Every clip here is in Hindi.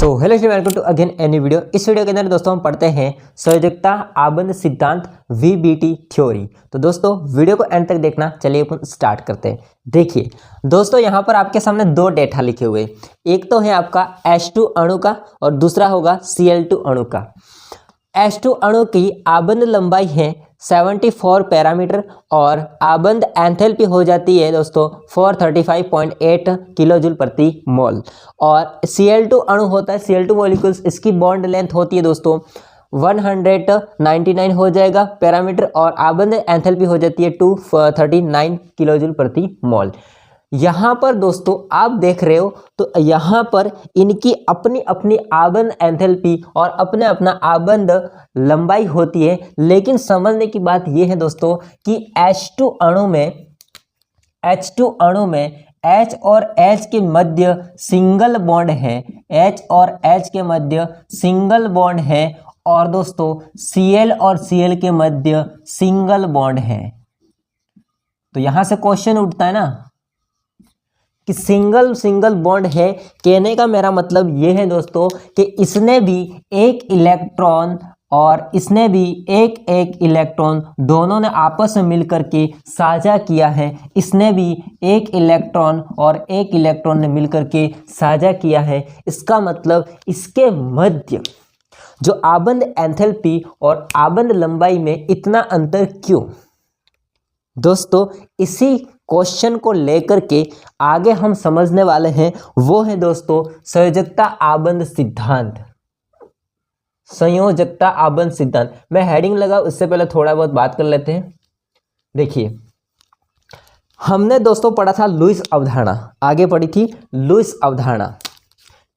So hello welcome to again any video. इस वीडियो के अंदर दोस्तों हम पढ़ते हैं संयोजकता आबंध सिद्धांत वीबीटी थ्योरी। तो दोस्तों वीडियो को एंड तक देखना। चलिए अपन स्टार्ट करते हैं। देखिए दोस्तों, यहाँ पर आपके सामने दो डेटा लिखे हुए, एक तो है आपका H2 अणु का और दूसरा होगा Cl2 अणु का। H2 अणु की आबंध लंबाई है 74 पैरामीटर और आबंध एंथैल्पी हो जाती है दोस्तों 435.8 किलो जूल प्रति मोल। और Cl2 अणु होता है, Cl2 मॉलिक्यूल्स, इसकी बॉन्ड लेंथ होती है दोस्तों 199 हो जाएगा पैरामीटर और आबंध एंथैल्पी हो जाती है 239 किलो जूल प्रति मोल। यहाँ पर दोस्तों आप देख रहे हो तो यहाँ पर इनकी अपनी अपनी आबंध एंथैल्पी और अपना अपना आबंध लंबाई होती है। लेकिन समझने की बात यह है दोस्तों कि H2 अणु में H और H के मध्य सिंगल बॉन्ड है, H और H के मध्य सिंगल बॉन्ड है और दोस्तों Cl और Cl के मध्य सिंगल बॉन्ड है। तो यहां से क्वेश्चन उठता है ना कि सिंगल बॉन्ड है। कहने का मेरा मतलब यह है दोस्तों कि इसने भी एक इलेक्ट्रॉन और इसने भी एक इलेक्ट्रॉन, दोनों ने आपस में मिलकर के साझा किया है। इसने भी एक इलेक्ट्रॉन और एक इलेक्ट्रॉन ने मिलकर के साझा किया है। इसका मतलब इसके मध्य जो आबंध एंथैल्पी और आबंध लंबाई में इतना अंतर क्यों? दोस्तों इसी क्वेश्चन को लेकर के आगे हम समझने वाले हैं, वो है दोस्तों संयोजकता आबंध सिद्धांत। संयोजकता आबंध सिद्धांत मैं हेडिंग लगा, उससे पहले थोड़ा बहुत बात कर लेते हैं। देखिए हमने दोस्तों पढ़ा था लुईस अवधारणा, आगे पढ़ी थी लुईस अवधारणा।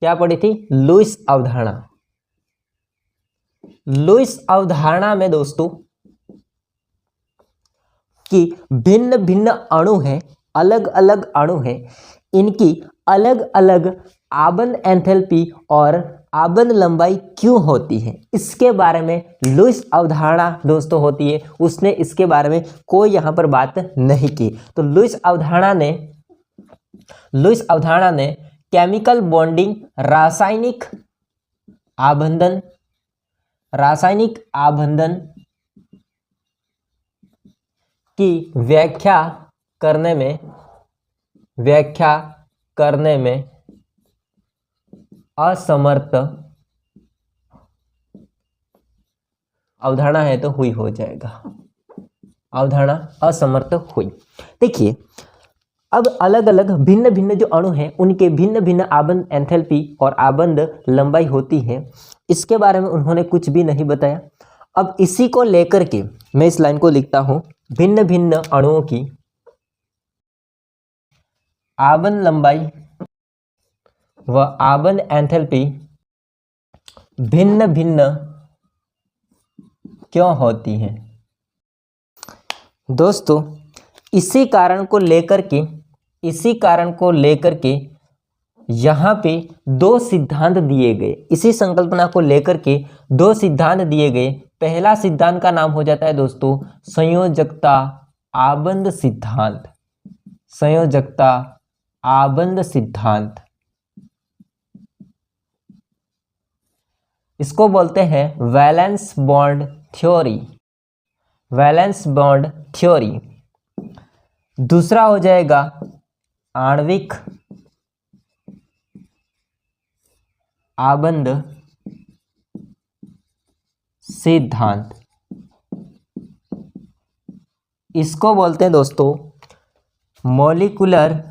क्या पढ़ी थी? लुईस अवधारणा। लुईस अवधारणा में दोस्तों कि भिन्न भिन्न अणु हैं, अलग अलग अणु हैं, इनकी अलग अलग आबंध एंथैल्पी और आबंध लंबाई क्यों होती है, इसके बारे में लुईस अवधारणा दोस्तों होती है। उसने इसके बारे में कोई यहाँ पर बात नहीं की। तो लुईस अवधारणा ने केमिकल बॉन्डिंग, रासायनिक आबंधन की व्याख्या करने में असमर्थ अवधारणा है तो हुई हो जाएगा, अवधारणा असमर्थ हुई। देखिए अब अलग अलग भिन्न भिन्न जो अणु हैं उनके भिन्न भिन्न आबंध एंथैल्पी और आबंध लंबाई होती है, इसके बारे में उन्होंने कुछ भी नहीं बताया। अब इसी को लेकर के मैं इस लाइन को लिखता हूं, भिन्न भिन्न अणुओं की आबंध लंबाई व आबंध एंथैल्पी भिन्न भिन्न क्यों होती हैं? दोस्तों इसी कारण को लेकर के यहाँ पे दो सिद्धांत दिए गए। इसी संकल्पना को लेकर के दो सिद्धांत दिए गए। पहला सिद्धांत का नाम हो जाता है दोस्तों संयोजकता आबंध सिद्धांत। संयोजकता आबंध सिद्धांत, इसको बोलते हैं valence bond theory. Valence bond theory. दूसरा हो जाएगा आणविक आबंध सिद्धांत, इसको बोलते हैं दोस्तों मॉलिक्यूलर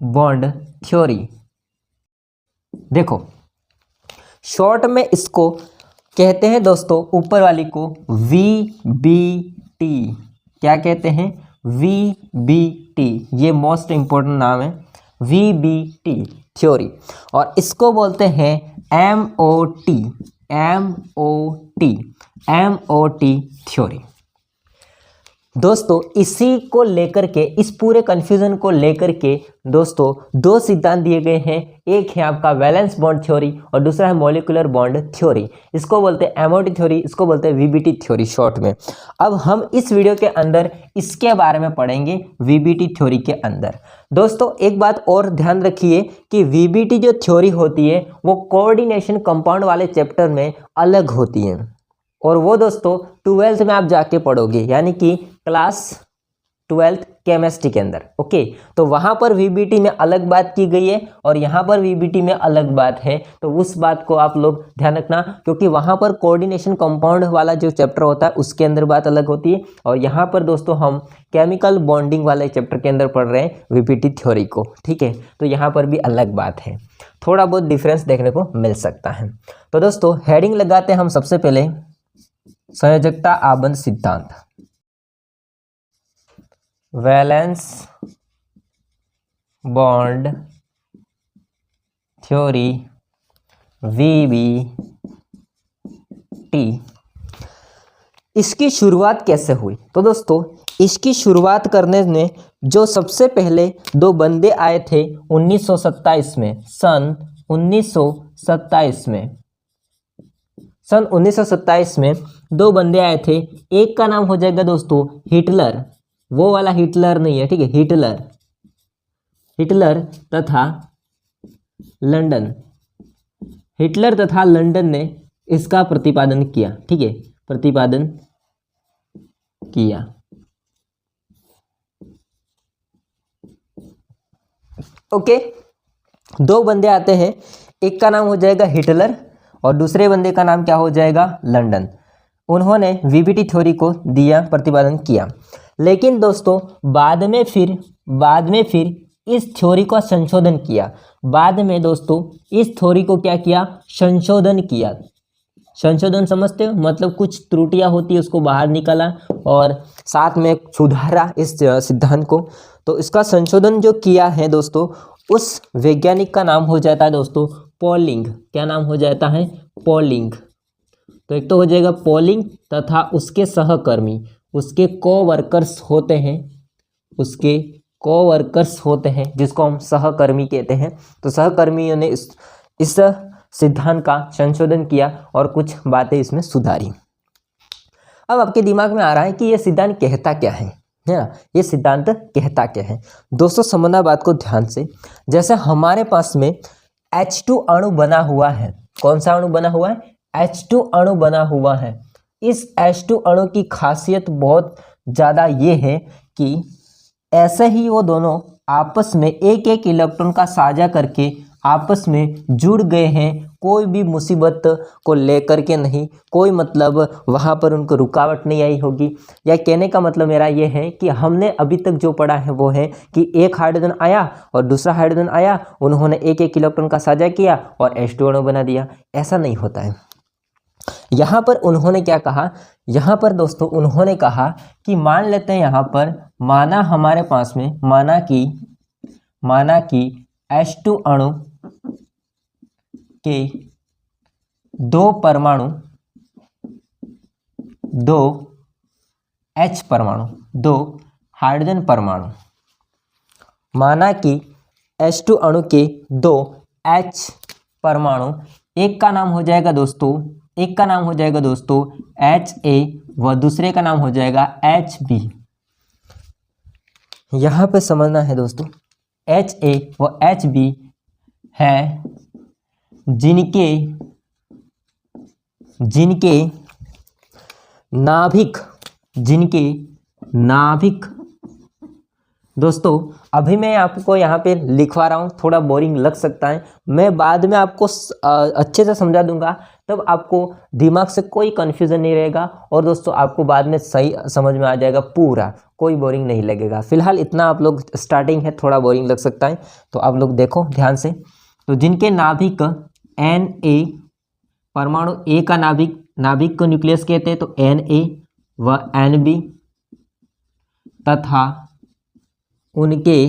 बॉन्ड थ्योरी। देखो शॉर्ट में इसको कहते हैं दोस्तों, ऊपर वाली को VBT। क्या कहते हैं? VBT। ये मोस्ट इंपॉर्टेंट नाम है, VBT थ्योरी। और इसको बोलते हैं MOT थ्योरी। दोस्तों इसी को लेकर के, इस पूरे कन्फ्यूजन को लेकर के दोस्तों दो सिद्धांत दिए गए हैं। एक है आपका वैलेंस बॉन्ड थ्योरी और दूसरा है मॉलिक्यूलर बॉन्ड थ्योरी। इसको बोलते हैं एमओटी थ्योरी, इसको बोलते हैं वीबीटी थ्योरी शॉर्ट में। अब हम इस वीडियो के अंदर इसके बारे में पढ़ेंगे वीबीटी थ्योरी के अंदर। दोस्तों एक बात और ध्यान रखिए कि वीबीटी जो थ्योरी होती है वो कोऑर्डिनेशन कंपाउंड वाले चैप्टर में अलग होती है, और वो दोस्तों 12th में आप जाके पढ़ोगे, यानी कि क्लास 12th केमिस्ट्री के अंदर। ओके, तो वहाँ पर वीबीटी में अलग बात की गई है और यहाँ पर वीबीटी में अलग बात है, तो उस बात को आप लोग ध्यान रखना, क्योंकि वहाँ पर कोऑर्डिनेशन कंपाउंड वाला जो चैप्टर होता है उसके अंदर बात अलग होती है, और यहाँ पर दोस्तों हम केमिकल बॉन्डिंग वाले चैप्टर के अंदर पढ़ रहे हैं वीबीटी थ्योरी को। ठीक है, तो यहाँ पर भी अलग बात है, थोड़ा बहुत डिफरेंस देखने को मिल सकता है। तो दोस्तों हेडिंग लगाते हैं हम सबसे पहले संयोजकता आबंध सिद्धांत, वैलेंस बॉन्ड थ्योरी वीबीटी। इसकी शुरुआत कैसे हुई? तो दोस्तों इसकी शुरुआत करने में जो सबसे पहले दो बंदे आए थे 1927 में, सन 1927 में दो बंदे आए थे। एक का नाम हो जाएगा दोस्तों हिटलर, वो वाला हिटलर नहीं है, ठीक है, हिटलर तथा लंदन। हिटलर तथा लंदन ने इसका प्रतिपादन किया, ठीक है, प्रतिपादन किया। ओके, दो बंदे आते हैं, एक का नाम हो जाएगा हिटलर और दूसरे बंदे का नाम क्या हो जाएगा? लंदन। उन्होंने वीबीटी थ्योरी को दिया, प्रतिपादन किया। लेकिन दोस्तों बाद में फिर इस थ्योरी का संशोधन किया। बाद में दोस्तों इस थ्योरी को क्या किया? संशोधन किया। संशोधन समझते हो? मतलब कुछ त्रुटियां होती है उसको बाहर निकाला और साथ में सुधारा इस सिद्धांत को। तो इसका संशोधन जो किया है दोस्तों, उस वैज्ञानिक का नाम हो जाता है दोस्तों पॉलिंग। क्या नाम हो जाता है? पॉलिंग। तो एक तो हो जाएगा पॉलिंग तथा उसके सहकर्मी, उसके कोवर्कर्स होते हैं, जिसको हम सहकर्मी कहते हैं। तो सहकर्मियों ने इस सिद्धांत का संशोधन किया और कुछ बातें इसमें सुधारी। अब आपके दिमाग में आ रहा है कि यह सिद्धांत कहता क्या है ना? ये सिद्धांत कहता क्या है? दोस्तों समझना बात को ध्यान से। जैसे हमारे पास में H2 अणु बना हुआ है। कौन सा अणु बना हुआ है? H2 अणु बना हुआ है। इस H2 अणु की खासियत बहुत ज़्यादा ये है कि ऐसे ही वो दोनों आपस में एक एक इलेक्ट्रॉन का साझा करके आपस में जुड़ गए हैं। कोई भी मुसीबत को लेकर के नहीं, कोई मतलब वहाँ पर उनको रुकावट नहीं आई होगी। या कहने का मतलब मेरा ये है कि हमने अभी तक जो पढ़ा है वो है कि एक हाइड्रोजन आया और दूसरा हाइड्रोजन आया, उन्होंने एक एक इलेक्ट्रॉन का साझा किया और H2 अणु बना दिया। ऐसा नहीं होता है। यहाँ पर उन्होंने क्या कहा? यहाँ पर दोस्तों उन्होंने कहा कि मान लेते हैं, यहाँ पर माना हमारे पास में माना कि H2 अणु के दो परमाणु, दो H परमाणु, दो हाइड्रोजन परमाणु। माना कि H2 अणु के दो H परमाणु, एक का नाम हो जाएगा दोस्तों HA व दूसरे का नाम हो जाएगा HB। यहाँ पे समझना है दोस्तों, HA व HB है जिनके नाभिक दोस्तों, अभी मैं आपको यहाँ पे लिखवा रहा हूँ, थोड़ा बोरिंग लग सकता है, मैं बाद में आपको अच्छे से समझा दूंगा, तब आपको दिमाग से कोई कन्फ्यूज़न नहीं रहेगा और दोस्तों आपको बाद में सही समझ में आ जाएगा पूरा, कोई बोरिंग नहीं लगेगा। फिलहाल इतना आप लोग स्टार्टिंग है, थोड़ा बोरिंग लग सकता है, तो आप लोग देखो ध्यान से। तो जिनके नाभिक Na परमाणु, ए का नाभिक को न्यूक्लियस कहते हैं, तो Na व Nb तथा उनके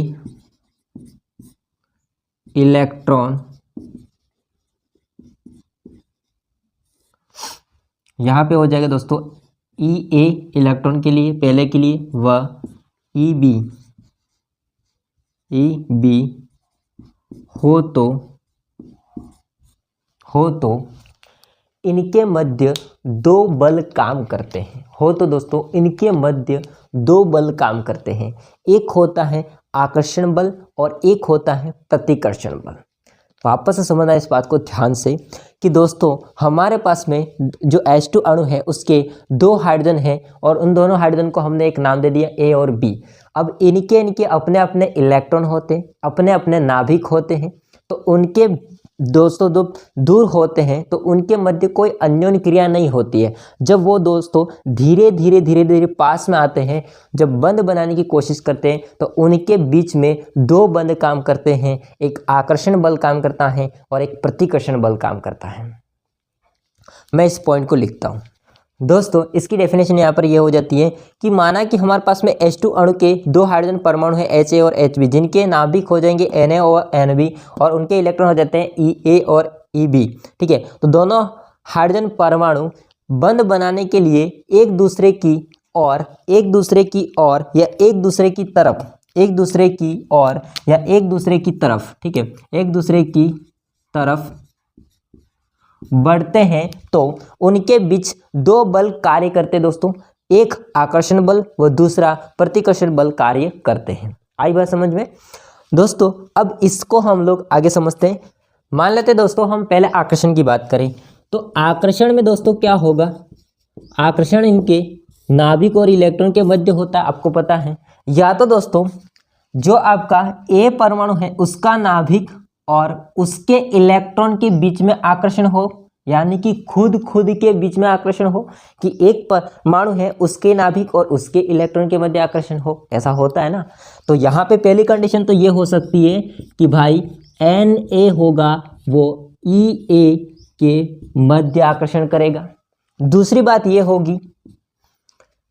इलेक्ट्रॉन, यहाँ पे हो जाएगा दोस्तों ए इलेक्ट्रॉन के लिए पहले के लिए व ई बी हो तो इनके मध्य दो बल काम करते हैं। हो तो दोस्तों इनके मध्य दो बल काम करते हैं, एक होता है आकर्षण बल और एक होता है प्रतिकर्षण बल। वापस से समझना इस बात को ध्यान से कि दोस्तों हमारे पास में जो H2 अणु है उसके दो हाइड्रोजन हैं और उन दोनों हाइड्रोजन को हमने एक नाम दे दिया A और B। अब इनके अपने अपने इलेक्ट्रॉन होते हैं, अपने अपने नाभिक होते हैं, तो उनके दोस्तों जो दूर होते हैं तो उनके मध्य कोई अन्योन्य क्रिया नहीं होती है। जब वो दोस्तों धीरे धीरे पास में आते हैं, जब बंध बनाने की कोशिश करते हैं तो उनके बीच में दो बंध काम करते हैं, एक आकर्षण बल काम करता है और एक प्रतिकर्षण बल काम करता है। मैं इस पॉइंट को लिखता हूँ दोस्तों। इसकी डेफिनेशन यहाँ पर ये हो जाती है कि माना कि हमारे पास में H2 अणु के दो हाइड्रोजन परमाणु हैं HA और HB, जिनके नाभिक हो जाएंगे Na और Nb और उनके इलेक्ट्रॉन हो जाते हैं Ea और Eb। ठीक है, तो दोनों हाइड्रोजन परमाणु बंध बनाने के लिए एक दूसरे की ओर या एक दूसरे की तरफ ठीक है, एक दूसरे की तरफ बढ़ते हैं तो उनके बीच दो बल कार्य करते हैं दोस्तों, एक आकर्षण बल व दूसरा प्रतिकर्षण बल कार्य करते हैं। आई बात समझ में दोस्तों? अब इसको हम लोग आगे समझते हैं। मान लेते हैं दोस्तों हम पहले आकर्षण की बात करें तो आकर्षण में दोस्तों क्या होगा, आकर्षण इनके नाभिक और इलेक्ट्रॉन के मध्य होता है, आपको पता है। या तो दोस्तों जो आपका A परमाणु है उसका नाभिक और उसके इलेक्ट्रॉन के बीच में आकर्षण हो, यानी कि खुद के बीच में आकर्षण हो, कि एक परमाणु है उसके नाभिक और उसके इलेक्ट्रॉन के मध्य आकर्षण हो, ऐसा होता है ना। तो यहाँ पे पहली कंडीशन तो ये हो सकती है कि भाई Na होगा वो Ea के मध्य आकर्षण करेगा। दूसरी बात ये होगी,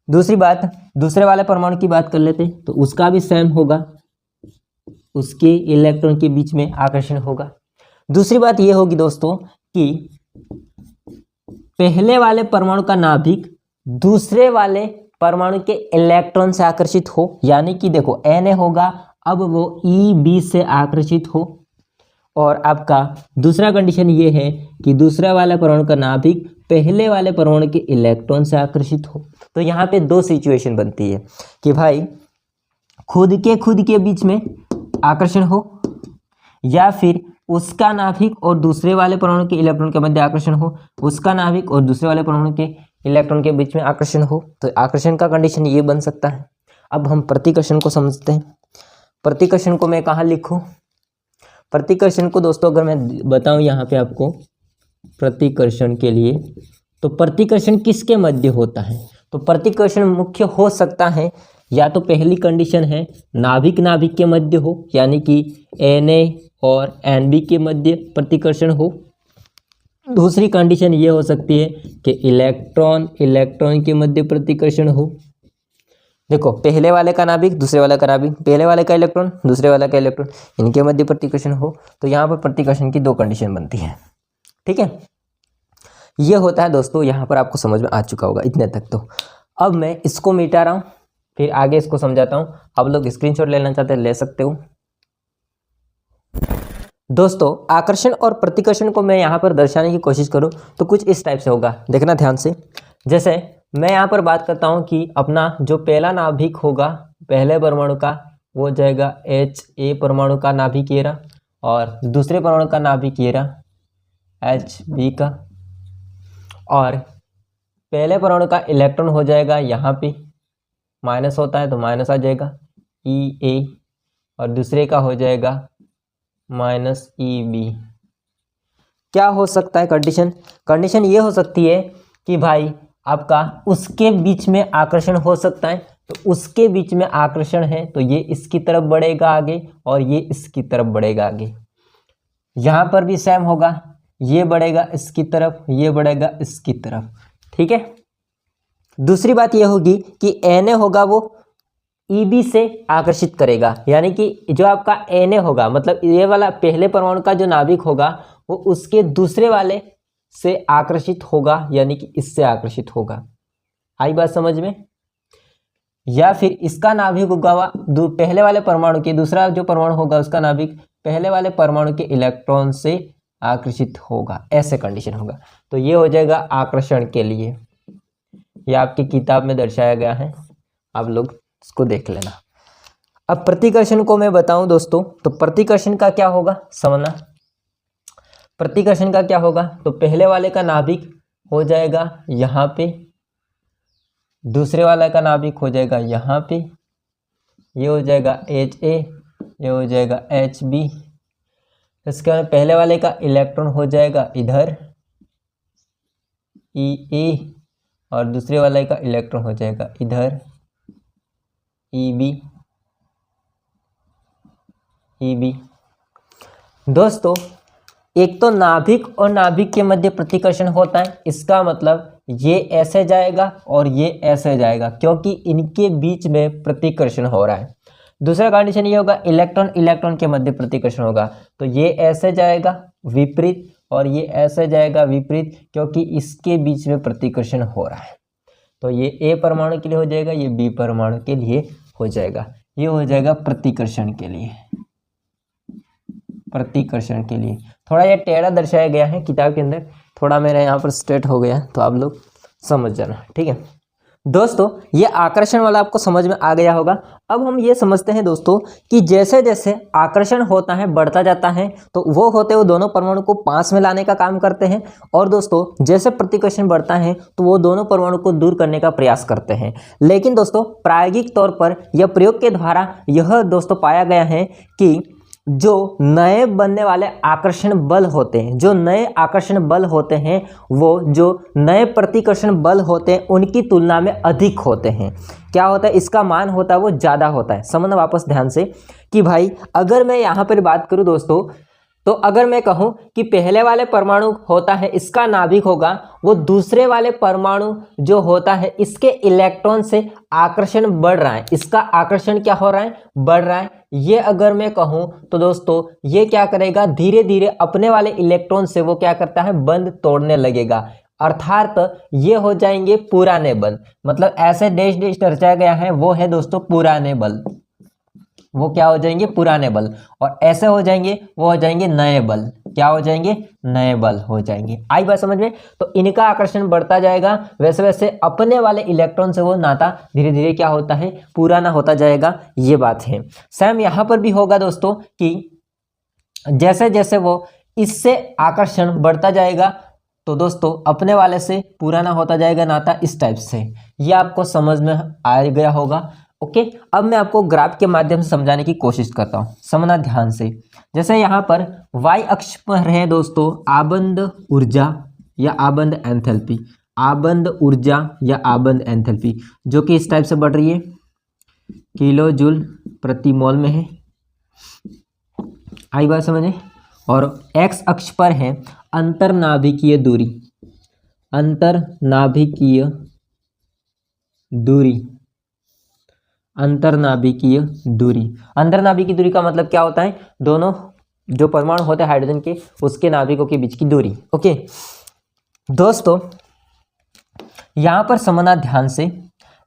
दूसरे वाले परमाणु की बात कर लेते हैं तो उसका भी सेम होगा, उसके इलेक्ट्रॉन के बीच में आकर्षण होगा। दूसरी बात यह होगी दोस्तों कि पहले वाले परमाणु का नाभिक दूसरे वाले परमाणु के इलेक्ट्रॉन से आकर्षित हो, यानी कि देखो Na होगा अब वो Eb से आकर्षित हो। और आपका दूसरा कंडीशन ये है कि दूसरा वाला परमाणु का नाभिक पहले वाले परमाणु के इलेक्ट्रॉन से आकर्षित हो। तो यहाँ पे दो सिचुएशन बनती है कि भाई खुद के बीच में आकर्षण हो या फिर उसका नाभिक और दूसरे वाले परमाणु के इलेक्ट्रॉन के मध्य आकर्षण हो, उसका नाभिक और दूसरे वाले परमाणु के इलेक्ट्रॉन के बीच में आकर्षण हो। तो आकर्षण का कंडीशन ये बन सकता है। अब हम प्रतिकर्षण को समझते हैं। प्रतिकर्षण को मैं कहाँ लिखूं? प्रतिकर्षण को दोस्तों अगर मैं बताऊं यहाँ पे आपको प्रतिकर्षण के लिए, तो प्रतिकर्षण किसके मध्य होता है? तो प्रतिकर्षण मुख्य हो सकता है या तो पहली कंडीशन है नाभिक के मध्य हो, यानी कि Na और Nb के मध्य प्रतिकर्षण हो। दूसरी कंडीशन ये हो सकती है कि इलेक्ट्रॉन के मध्य प्रतिकर्षण हो। देखो पहले वाले का नाभिक दूसरे वाले का नाभिक, पहले वाले का इलेक्ट्रॉन दूसरे वाले का इलेक्ट्रॉन, इनके मध्य प्रतिकर्षण हो। तो यहाँ पर प्रतिकर्षण की दो कंडीशन बनती है। ठीक है, ये होता है दोस्तों। यहाँ पर आपको समझ में आ चुका होगा इतने तक। तो अब मैं इसको मिटा रहा हूँ, फिर आगे इसको समझाता हूँ। आप लोग स्क्रीनशॉट लेना चाहते हैं ले सकते हो। दोस्तों आकर्षण और प्रतिकर्षण को मैं यहाँ पर दर्शाने की कोशिश करूँ तो कुछ इस टाइप से होगा, देखना ध्यान से। जैसे मैं यहाँ पर बात करता हूँ कि अपना जो पहला नाभिक होगा पहले परमाणु का वो हो जाएगा Ha परमाणु का नाभिक ये रहा, और दूसरे परमाणु का नाभिक ये रहा Hb का, और पहले परमाणु का इलेक्ट्रॉन हो जाएगा यहाँ पे माइनस होता है तो माइनस आ जाएगा Ea, और दूसरे का हो जाएगा माइनस Eb। क्या हो सकता है कंडीशन ये हो सकती है कि भाई आपका उसके बीच में आकर्षण हो सकता है। तो उसके बीच में आकर्षण है तो ये इसकी तरफ बढ़ेगा आगे और ये इसकी तरफ बढ़ेगा आगे। यहाँ पर भी सेम होगा, ये बढ़ेगा इसकी तरफ, ये बढ़ेगा इसकी तरफ। ठीक है, दूसरी बात ये होगी कि Na होगा वो Eb से आकर्षित करेगा, यानी कि जो आपका Na होगा मतलब ये वाला पहले परमाणु का जो नाभिक होगा वो उसके दूसरे वाले से आकर्षित होगा, यानी कि इससे आकर्षित होगा। आई बात समझ में? या फिर इसका नाभिक होगा पहले वाले परमाणु के, दूसरा जो परमाणु होगा उसका नाभिक पहले वाले परमाणु के इलेक्ट्रॉन से आकर्षित होगा, ऐसे कंडीशन होगा। तो ये हो जाएगा आकर्षण के लिए, ये आपकी किताब में दर्शाया गया है, आप लोग इसको देख लेना। अब प्रतिकर्षण को मैं बताऊं दोस्तों, तो प्रतिकर्षण का क्या होगा समझना। प्रतिकर्षण का क्या होगा, तो पहले वाले का नाभिक हो जाएगा यहाँ पे, दूसरे वाला का नाभिक हो जाएगा यहाँ पे, ये हो जाएगा HA, ये हो जाएगा HB। इसके बाद पहले वाले का इलेक्ट्रॉन हो जाएगा इधर EA, और दूसरे वाले का इलेक्ट्रॉन हो जाएगा इधर EB। दोस्तों एक तो नाभिक और नाभिक के मध्य प्रतिकर्षण होता है, इसका मतलब ये ऐसे जाएगा और ये ऐसे जाएगा, क्योंकि इनके बीच में प्रतिकर्षण हो रहा है। दूसरा कंडीशन ये होगा इलेक्ट्रॉन इलेक्ट्रॉन के मध्य प्रतिकर्षण होगा, तो ये ऐसे जाएगा विपरीत और ये ऐसे जाएगा विपरीत, क्योंकि इसके बीच में प्रतिकर्षण हो रहा है। तो ये A परमाणु के लिए हो जाएगा, ये B परमाणु के लिए हो जाएगा। ये हो जाएगा प्रतिकर्षण के लिए, प्रतिकर्षण के लिए। थोड़ा ये टेढ़ा दर्शाया गया है किताब के अंदर, थोड़ा मेरा यहाँ पर स्ट्रेट हो गया है, तो आप लोग समझ जाना, ठीक है दोस्तों। ये आकर्षण वाला आपको समझ में आ गया होगा। अब हम ये समझते हैं दोस्तों कि जैसे जैसे आकर्षण होता है बढ़ता जाता है, तो वो होते हुए दोनों परमाणु को पास में लाने का काम करते हैं, और दोस्तों जैसे प्रतिकर्षण बढ़ता है तो वो दोनों परमाणु को दूर करने का प्रयास करते हैं। लेकिन दोस्तों प्रायोगिक तौर पर यह प्रयोग के द्वारा यह दोस्तों पाया गया है कि जो नए बनने वाले आकर्षण बल होते हैं, जो नए आकर्षण बल होते हैं, वो जो नए प्रतिकर्षण बल होते हैं उनकी तुलना में अधिक होते हैं। क्या होता है, इसका मान होता है वो ज़्यादा होता है। समझना वापस ध्यान से कि भाई अगर मैं यहाँ पर बात करूँ दोस्तों, तो अगर मैं कहूँ कि पहले वाले परमाणु होता है इसका नाभिक होगा, वो दूसरे वाले परमाणु जो होता है इसके इलेक्ट्रॉन से आकर्षण बढ़ रहा है, इसका आकर्षण क्या हो रहा है, बढ़ रहा है। ये अगर मैं कहूँ तो दोस्तों ये क्या करेगा, धीरे धीरे अपने वाले इलेक्ट्रॉन से वो क्या करता है, बंध तोड़ने लगेगा, अर्थात ये हो जाएंगे पुराने बल। मतलब ऐसे डैश डैश दर्शाया गया है, वो है दोस्तों पुराने बल, वो क्या हो जाएंगे, पुराने बल। और ऐसे हो जाएंगे, वो हो जाएंगे नए बल। क्या हो जाएंगे, नए बल हो जाएंगे। आई बात समझ में? तो इनका आकर्षण बढ़ता जाएगा, वैसे वैसे अपने वाले इलेक्ट्रॉन से वो नाता धीरे धीरे क्या होता है, पुराना होता जाएगा। ये बात है। सेम यहाँ पर भी होगा दोस्तों कि जैसे जैसे वो इससे आकर्षण बढ़ता जाएगा, तो दोस्तों अपने वाले से पुराना होता जाएगा नाता, इस टाइप से। ये आपको समझ में आ गया होगा। ओके, अब मैं आपको ग्राफ के माध्यम से समझाने की कोशिश करता हूँ, समझना ध्यान से। जैसे यहाँ पर y अक्ष पर है दोस्तों आबंद ऊर्जा या आबंद एंथैल्पी, आबंद ऊर्जा या आबंद एंथैल्पी, जो कि इस टाइप से बढ़ रही है, किलो जूल प्रति मोल में है। आई बात समझे? और x अक्ष पर है अंतरनाभिकीय दूरी, अंतरनाभिकीय दूरी, अंतरनाभिकीय दूरी। अंतरनाभिकीय दूरी का मतलब क्या होता है, दोनों जो परमाणु होते हैं हाइड्रोजन के, उसके नाभिकों के बीच की दूरी। ओके दोस्तों, यहां पर समझना ध्यान से।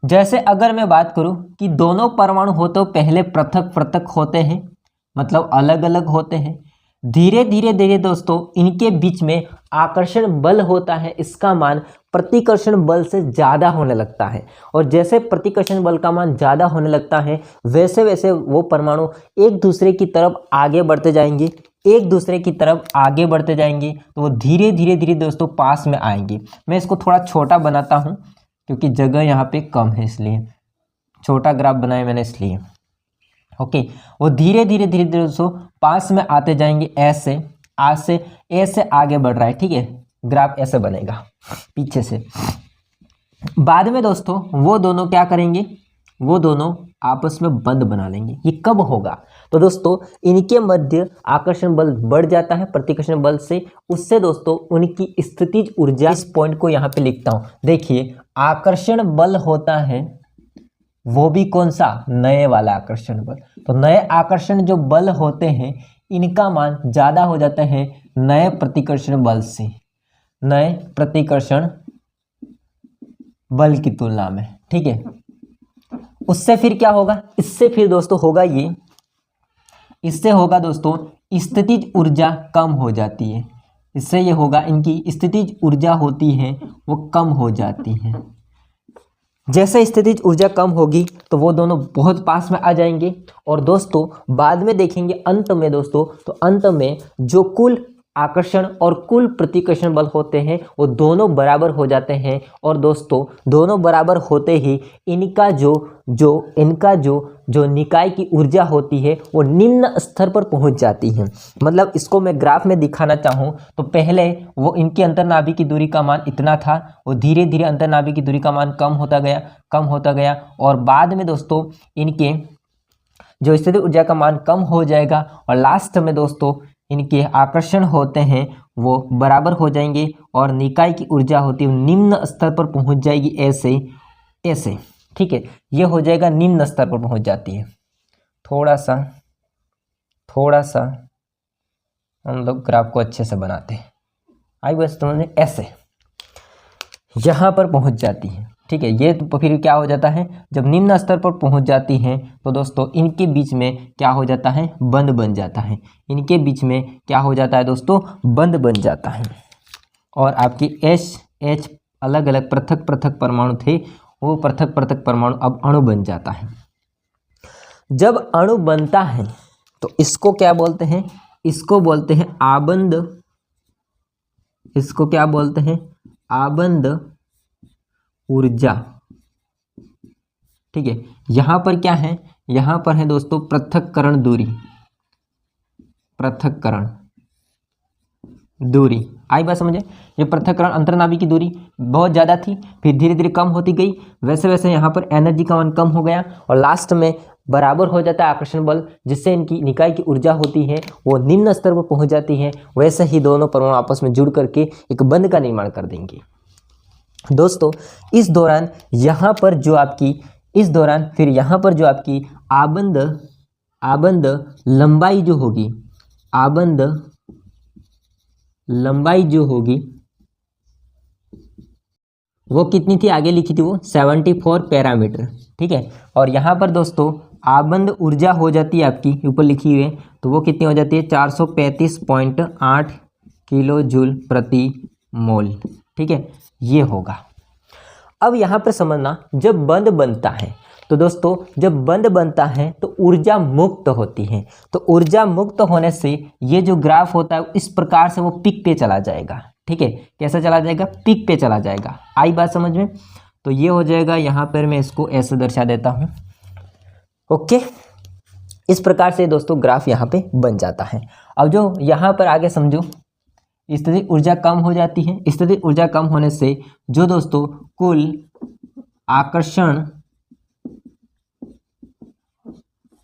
जैसे अगर मैं बात करूं कि दोनों परमाणु होते हो पहले पृथक पृथक होते हैं, मतलब अलग अलग होते हैं, धीरे धीरे धीरे दोस्तों इनके बीच में आकर्षण बल होता है, इसका मान प्रतिकर्षण बल से ज़्यादा होने लगता है। और जैसे प्रतिकर्षण बल का मान ज़्यादा होने लगता है, वैसे वैसे वो परमाणु एक दूसरे की तरफ आगे बढ़ते जाएंगे, एक दूसरे की तरफ आगे बढ़ते जाएंगे, तो वो धीरे धीरे धीरे दोस्तों पास में आएंगे। मैं इसको थोड़ा छोटा बनाता हूँ क्योंकि जगह यहाँ पे कम है, इसलिए छोटा ग्राफ बनाया मैंने इसलिए। ओके, वो धीरे धीरे धीरे धीरे दोस्तों पास में आते जाएंगे, ऐसे आज से ए से आगे बढ़ रहा है, ठीक है, ग्राफ ऐसे बनेगा पीछे से। बाद में दोस्तों वो दोनों क्या करेंगे, वो दोनों आपस में बंध बना लेंगे। ये कब होगा, तो दोस्तों इनके मध्य आकर्षण बल बढ़ जाता है प्रतिकर्षण बल से, उससे दोस्तों उनकी स्थितिज ऊर्जा, इस पॉइंट को यहाँ पे लिखता हूँ, देखिए आकर्षण बल होता है वो भी कौन सा, नए वाला आकर्षण बल। तो नए आकर्षण जो बल होते हैं इनका मान ज़्यादा हो जाता है नए प्रतिकर्षण बल से, नए प्रतिकर्षण बल की तुलना में, ठीक है। उससे फिर क्या होगा, इससे फिर दोस्तों होगा ये, इससे होगा दोस्तों स्थितिज ऊर्जा कम हो जाती है। इससे ये होगा इनकी स्थितिज ऊर्जा होती है वो कम हो जाती है। जैसे स्थितिज ऊर्जा कम होगी तो वो दोनों बहुत पास में आ जाएंगे। और दोस्तों बाद में देखेंगे अंत में दोस्तों, तो अंत में जो कुल आकर्षण और कुल प्रतिकर्षण बल होते हैं वो दोनों बराबर हो जाते हैं। और दोस्तों दोनों बराबर होते ही इनका जो निकाय की ऊर्जा होती है वो निम्न स्तर पर पहुंच जाती है। मतलब इसको मैं ग्राफ में दिखाना चाहूँ तो पहले वो इनकी अंतर्नाभि की दूरी का मान इतना था, वो धीरे धीरे अंतर्नाभि की दूरी का मान कम होता गया और बाद में दोस्तों इनके जो स्थितिज ऊर्जा का मान कम हो जाएगा और लास्ट में दोस्तों इनके आकर्षण होते हैं वो बराबर हो जाएंगे और निकाय की ऊर्जा होती है निम्न स्तर पर पहुंच जाएगी, ऐसे, ठीक है। ये हो जाएगा निम्न स्तर पर पहुंच जाती है। थोड़ा सा हम लोग ग्राफ को अच्छे से बनाते हैं, आई बस समझ, ऐसे यहाँ पर पहुंच जाती है, ठीक है। ये तो फिर क्या हो जाता है, जब निम्न स्तर पर पहुंच जाती हैं तो दोस्तों इनके बीच में क्या हो जाता है, बंध बन जाता है। इनके बीच में क्या हो जाता है दोस्तों, बंध बन जाता है। और आपकी H अलग अलग पृथक परमाणु थे, वो पृथक परमाणु अब अणु बन जाता है। जब अणु बनता है तो इसको क्या बोलते हैं, इसको बोलते हैं आबंध, इसको क्या बोलते हैं, आबंध ऊर्जा, ठीक है। यहां पर क्या है, यहां पर है दोस्तों पृथक्करण दूरी, आई बात समझे। ये पृथक्करण अंतर्नाभि की दूरी बहुत ज़्यादा थी, फिर धीरे धीरे कम होती गई, वैसे वैसे यहाँ पर एनर्जी का मान कम हो गया और लास्ट में बराबर हो जाता है आकर्षण बल, जिससे इनकी निकाय की ऊर्जा होती है वो निम्न स्तर पर पहुँच जाती है। वैसे ही दोनों परमाणु आपस में जुड़ करके एक बंध का निर्माण कर देंगे। दोस्तों इस दौरान यहाँ पर जो आपकी आबंध लंबाई जो होगी वो कितनी थी, आगे लिखी थी वो 74 पैरामीटर, ठीक है। और यहाँ पर दोस्तों आबंध ऊर्जा हो जाती है आपकी ऊपर लिखी हुई है, तो वो कितनी हो जाती है 435.8 किलो जूल प्रति मोल, ठीक है। ये होगा। अब यहाँ पर समझना, जब बंध बनता है तो दोस्तों जब बंध बनता है तो ऊर्जा मुक्त होती है। तो ऊर्जा मुक्त होने से ये जो ग्राफ होता है इस प्रकार से वो पीक पे चला जाएगा, ठीक है। कैसा चला जाएगा, पीक पे चला जाएगा, आई बात समझ में। तो ये हो जाएगा, यहाँ पर मैं इसको ऐसे दर्शा देता हूँ, ओके। इस प्रकार से दोस्तों ग्राफ यहाँ पे बन जाता है। अब जो यहाँ पर आगे समझो, स्थितिज ऊर्जा कम हो जाती है। स्थितिज ऊर्जा कम होने से जो दोस्तों कुल आकर्षण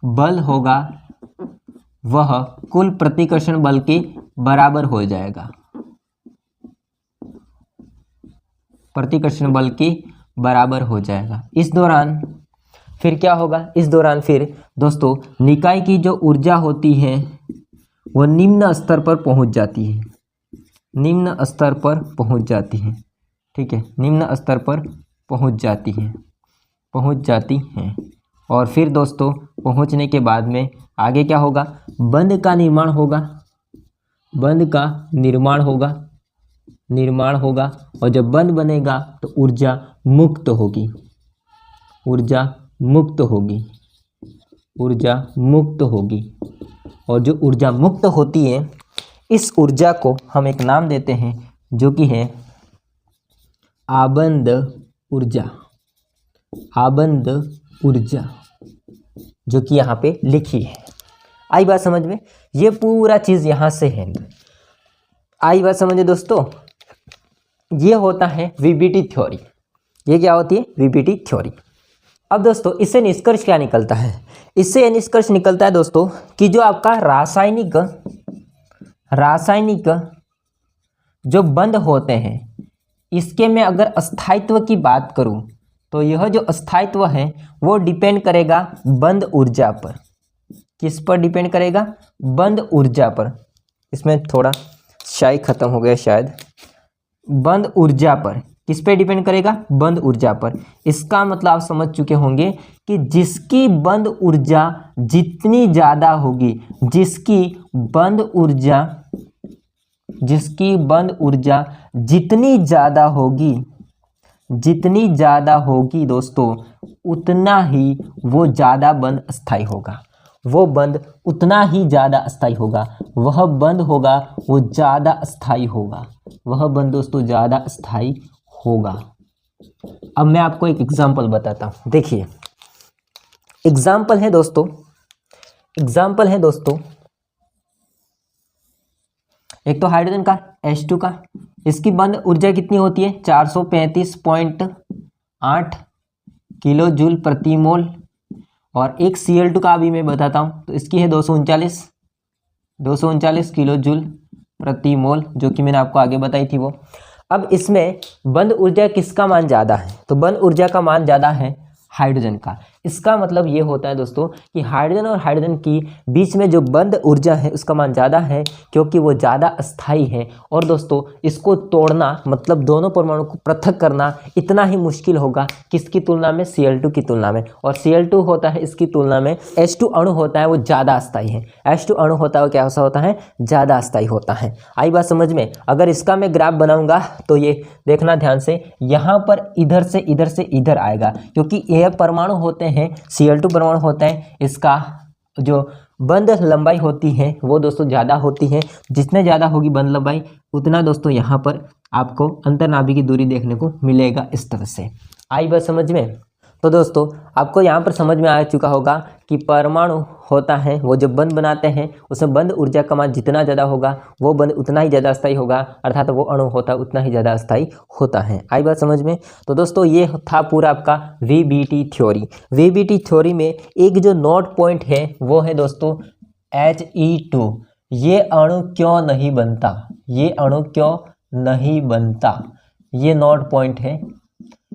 बल होगा वह कुल प्रतिकर्षण बल के बराबर हो जाएगा, प्रतिकर्षण बल के बराबर हो जाएगा। इस दौरान फिर क्या होगा, इस दौरान फिर दोस्तों निकाय की जो ऊर्जा होती है वह निम्न स्तर पर पहुंच जाती है, निम्न स्तर पर पहुंच जाती है, ठीक है। निम्न स्तर पर पहुंच जाती हैं। और फिर दोस्तों पहुंचने के बाद में आगे क्या होगा, बंध का निर्माण होगा। और जब बंध बनेगा तो ऊर्जा मुक्त होगी। और जो ऊर्जा मुक्त होती है इस ऊर्जा को हम एक नाम देते हैं जो कि है आबंध ऊर्जा, जो कि यहाँ पे लिखी है। आई बात समझ में, ये पूरा चीज यहाँ से है, आई बात समझे दोस्तों। ये होता है वीबीटी थ्योरी। ये क्या होती है, वीबीटी थ्योरी। अब दोस्तों इससे निष्कर्ष क्या निकलता है, इससे यह निष्कर्ष निकलता है दोस्तों कि जो आपका रासायनिक जो बंध होते हैं इसके में अगर स्थायित्व की बात करूं तो यह जो स्थायित्व है वो डिपेंड करेगा बंध ऊर्जा पर। किस पर डिपेंड करेगा, बंध ऊर्जा पर। इसमें थोड़ा शाई खत्म हो गया शायद, बंध ऊर्जा पर। किस पे डिपेंड करेगा? बंद ऊर्जा पर। इसका मतलब आप समझ चुके होंगे कि जिसकी बंद ऊर्जा जितनी ज़्यादा होगी, जितनी ज़्यादा होगी दोस्तों, उतना ही वो ज़्यादा बंद अस्थाई होगा। वो बंद उतना ही ज़्यादा अस्थाई होगा। वह बंद होगा वो ज़्यादा अस्थाई होगा। वह बंद दोस्तों ज़्यादा अस्थाई होगा। अब मैं आपको एक एग्जाम्पल बताता हूँ। देखिए एग्जाम्पल है दोस्तों, एक तो हाइड्रोजन का H2 का, इसकी बंद ऊर्जा कितनी होती है? 435.8 किलो जूल प्रति मोल। और एक Cl2 का अभी मैं बताता हूँ, तो इसकी है 239 किलो जूल प्रति मोल, जो कि मैंने आपको आगे बताई थी वो। अब इसमें बंद ऊर्जा किसका मान ज़्यादा है? तो बंद ऊर्जा का मान ज़्यादा है हाइड्रोजन का। इसका मतलब ये होता है दोस्तों कि हाइड्रोजन और हाइड्रोजन की बीच में जो बंद ऊर्जा है उसका मान ज़्यादा है, क्योंकि वो ज़्यादा अस्थाई है। और दोस्तों इसको तोड़ना, मतलब दोनों परमाणु को पृथक करना इतना ही मुश्किल होगा किसकी तुलना में? Cl2 की तुलना में। और Cl2 होता है इसकी तुलना में, H2 अणु होता है वो ज़्यादा अस्थाई है। H2 अणु होता है वो कैसा होता है? ज़्यादा अस्थाई होता है। आई बात समझ में? अगर इसका मैं ग्राफ बनाऊंगा तो ये देखना ध्यान से, यहाँ पर इधर से इधर आएगा, क्योंकि ये परमाणु होते हैं, Cl2 परमाणु होता है, इसका जो बंद लंबाई होती है वो दोस्तों ज़्यादा होती है। जितने ज़्यादा होगी बंद लंबाई, उतना दोस्तों यहाँ पर आपको अंतर्नाभी की दूरी देखने को मिलेगा इस तरह से। आई बात समझ में? तो दोस्तों आपको यहाँ पर समझ में आ चुका होगा कि परमाणु होता है वो जब बंद बनाते हैं उसमें बंद ऊर्जा का मान जितना ज़्यादा होगा वो बंद उतना ही ज़्यादा अस्थायी होगा, अर्थात वो अणु होता है उतना ही ज़्यादा अस्थायी होता है। आई बात समझ में? तो दोस्तों ये था पूरा आपका VBT थ्योरी। VBT थ्योरी में एक जो नोट पॉइंट है वो है दोस्तों He2। ये अणु क्यों नहीं बनता? ये नोट पॉइंट है,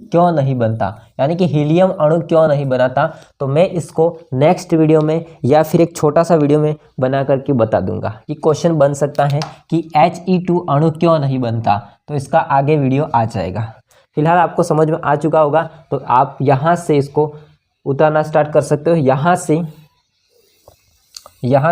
क्यों नहीं बनता, यानी कि हीलियम अणु क्यों नहीं बनाता। तो मैं इसको नेक्स्ट वीडियो में या फिर एक छोटा सा वीडियो में बना करके बता दूंगा। ये क्वेश्चन बन सकता है कि He2 अणु क्यों नहीं बनता, तो इसका आगे वीडियो आ जाएगा। फिलहाल आपको समझ में आ चुका होगा, तो आप यहाँ से इसको उतारना स्टार्ट कर सकते हो। यहाँ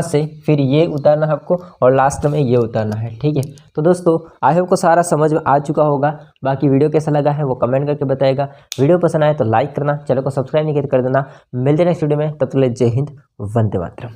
से फिर ये उतारना है आपको, और लास्ट में ये उतारना है। ठीक है, तो दोस्तों आई होप को सारा समझ में आ चुका होगा। बाकी वीडियो कैसा लगा है वो कमेंट करके बताएगा। वीडियो पसंद आए तो लाइक करना, चैनल को सब्सक्राइब नहीं किया तो कर देना। मिलते हैं नेक्स्ट वीडियो में, तब तक के लिए जय हिंद, वंदे मातरम।